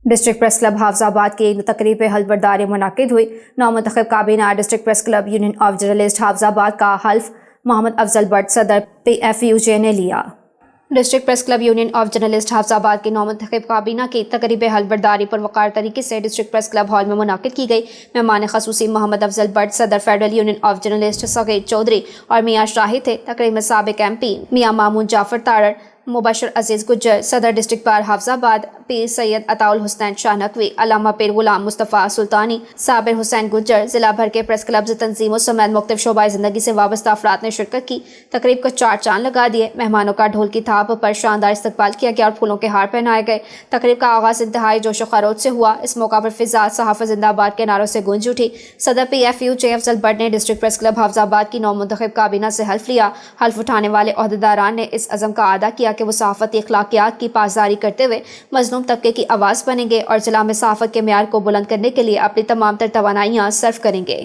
District press club حافظ آباد کی تقریب حلف برداری منعقد ہوئی۔ نومنتخب کابینہ district press club union of journalist حافظ آباد کا حلف محمد افضل بٹ صدر PFUJ نے لیا۔ District press club union of journalist حافظ آباد کی نومنتخب کابینہ کی تقریب حلف برداری پر وقار طریقے سے ڈسٹرکٹ پریس کلب ہال میں منعقد کی گئی۔ مہمان خصوصی محمد افضل بٹ صدر فیڈرل یونین آف جرنلسٹ سعید چودھری اور میاں شاہد تھے۔ تقریب میں سابق MP میاں مامون جعفر تارڑ، مبشر عزیز گجر، صدر ڈسٹرکٹ بار حافظ آباد پیر سید عطاء الحسنین شاہ نقوی، علامہ پیر غلام مصطفیٰ سلطانی، صابر حسین گجر، ضلع بھر کے پریس کلبز تنظیموں سمیت مختلف شعبۂ زندگی سے وابستہ افراد نے شرکت کی۔ تقریب کو چار چاند لگا دیے۔ مہمانوں کا ڈھول کی تھاپ پر شاندار استقبال کیا گیا اور پھولوں کے ہار پہنائے گئے۔ تقریب کا آغاز انتہائی جوش و خروش سے ہوا۔ اس موقع پر فضا صحافت زندہ باد کے نعروں سے گونج اٹھی۔ صدر PFUJ افضل بٹ نے ڈسٹرکٹ پریس کلب حافظ آباد کی نومنتخب کابینہ سے حلف لیا۔ حلف اٹھانے والے عہدیداران نے اس عزم کا اعادہ کیا کہ وہ صحافتی اخلاقیات کی پاسداری کرتے ہوئے مظلوم طبقے کی آواز بنیں گے اور ضلع میں صحافت کے معیار کو بلند کرنے کے لیے اپنی تمام تر توانائیاں صرف کریں گے۔